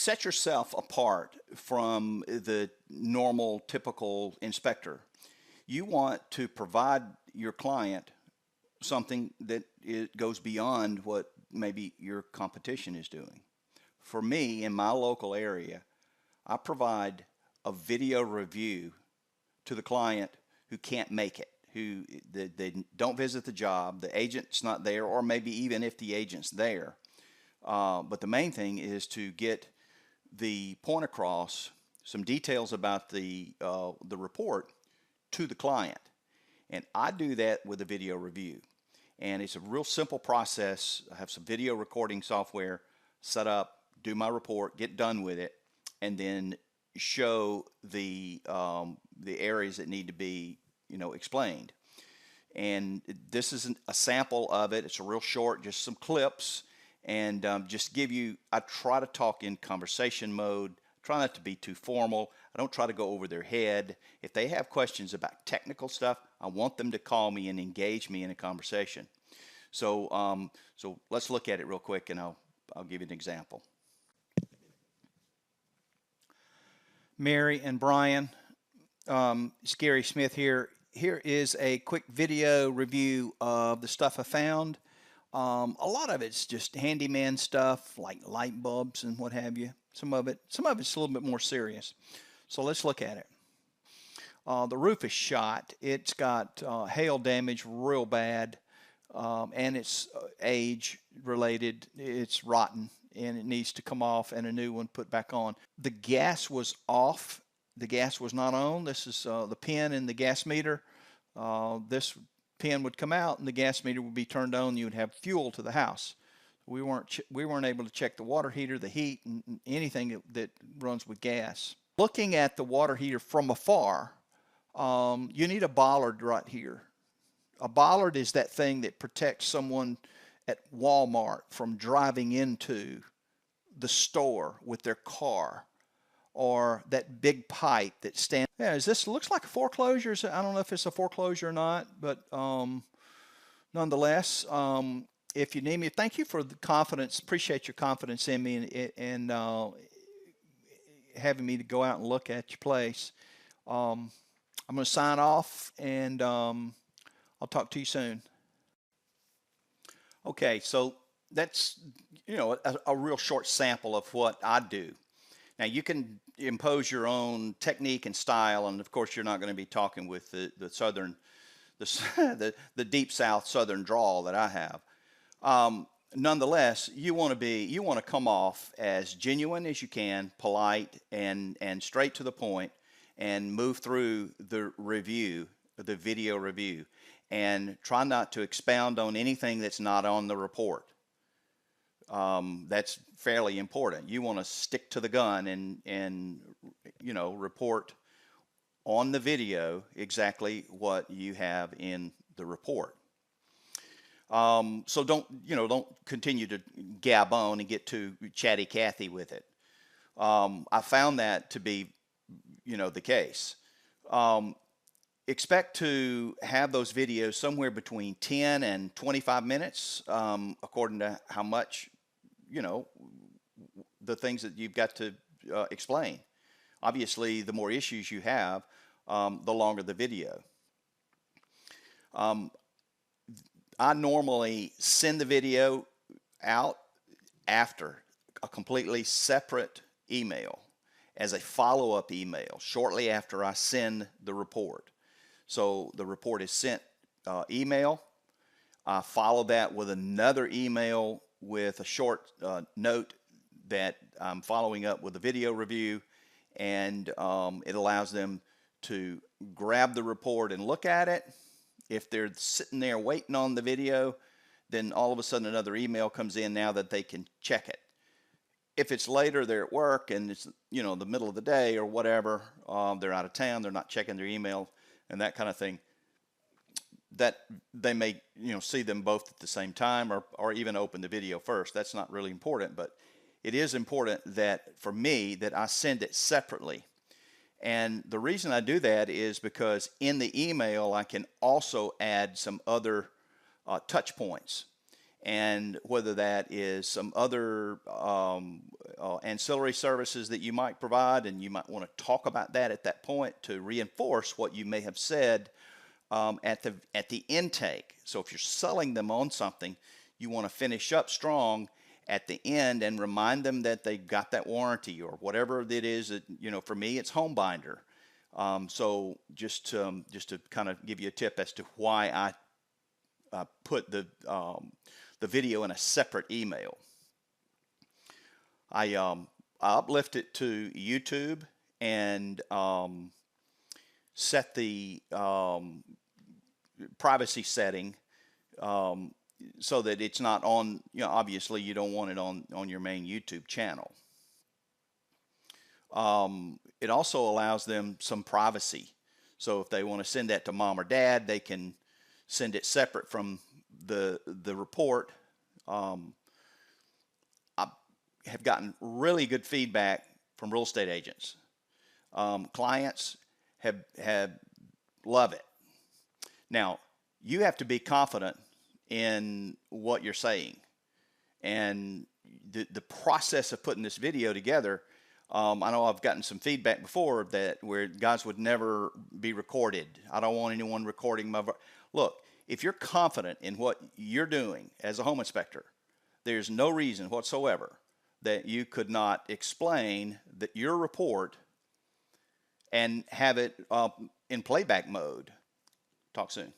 set yourself apart from the normal, typical inspector. You want to provide your client something that it goes beyond what maybe your competition is doing. For me, in my local area, I provide a video review to the client who can't make it, who they don't visit the job, the agent's not there, or maybe even if the agent's there. But the main thing is to get the point across, some details about the report to the client. And I do that with a video review. And it's a real simple process. I have some video recording software set up, do my report, get done with it, and then show the areas that need to be, explained. And this is a sample of it. It's a real short, just some clips, and just give you, I try to talk in conversation mode, try not to be too formal. I don't try to go over their head. If they have questions about technical stuff, I want them to call me and engage me in a conversation. So so let's look at it real quick, and I'll give you an example. Mary and Brian, it's Gary Smith here. Here is a quick video review of the stuff I found. A lot of it's just handyman stuff like light bulbs and what have you. Some of it's a little bit more serious. So let's look at it. The roof is shot. It's got hail damage real bad, and it's age related. It's rotten and it needs to come off and a new one put back on. The gas was off. The gas was not on. This is the pin in the gas meter. This pin would come out and the gas meter would be turned on. You would have fuel to the house. We weren't able to check the water heater, the heat, and anything that runs with gas. Looking at the water heater from afar, you need a bollard right here. A bollard is that thing that protects someone at Walmart from driving into the store with their car, or that big pipe that stands. Yeah, this looks like a foreclosure. I don't know if it's a foreclosure or not, but nonetheless, if you need me, thank you for the confidence. Appreciate your confidence in me and having me to go out and look at your place. I'm going to sign off, and I'll talk to you soon. Okay, so that's a real short sample of what I do. Now you can impose your own technique and style, and of course you're not going to be talking with the southern, the deep south southern drawl that I have. Nonetheless, you want to come off as genuine as you can, polite and straight to the point, and move through the review, the video review, and try not to expound on anything that's not on the report. That's fairly important. You want to stick to the gun and report on the video exactly what you have in the report. So don't continue to gab on and get too chatty Cathy with it. I found that to be the case. Expect to have those videos somewhere between 10 and 25 minutes, according to how much, the things that you've got to explain. Obviously, the more issues you have, the longer the video. I normally send the video out after a completely separate email as a follow-up email shortly after I send the report. So the report is sent email. I follow that with another email with a short note that I'm following up with a video review, and it allows them to grab the report and look at it. If they're sitting there waiting on the video, then all of a sudden another email comes in now that they can check it. If it's later, they're at work and it's the middle of the day or whatever, they're out of town, they're not checking their email and that kind of thing, that they may see them both at the same time, or even open the video first. That's not really important, but it is important that for me that I send it separately. And the reason I do that is because in the email I can also add some other touch points. and whether that is some other ancillary services that you might provide, and you might want to talk about that at that point to reinforce what you may have said at the intake. So if you're selling them on something, you want to finish up strong at the end and remind them that they got that warranty or whatever it is that, for me, it's home binder. So just to kind of give you a tip as to why I put the video in a separate email. I uplift it to YouTube and set the privacy setting so that it's not on, obviously you don't want it on your main YouTube channel. It also allows them some privacy. So if they want to send that to mom or dad, they can send it separate from the report. I have gotten really good feedback from real estate agents. Clients have love it. Now, you have to be confident in what you're saying, and the process of putting this video together. I know I've gotten some feedback before that where guys would never be recorded. I don't want anyone recording my look. If you're confident in what you're doing as a home inspector, there's no reason whatsoever that you could not explain that your report and have it in playback mode. Talk soon.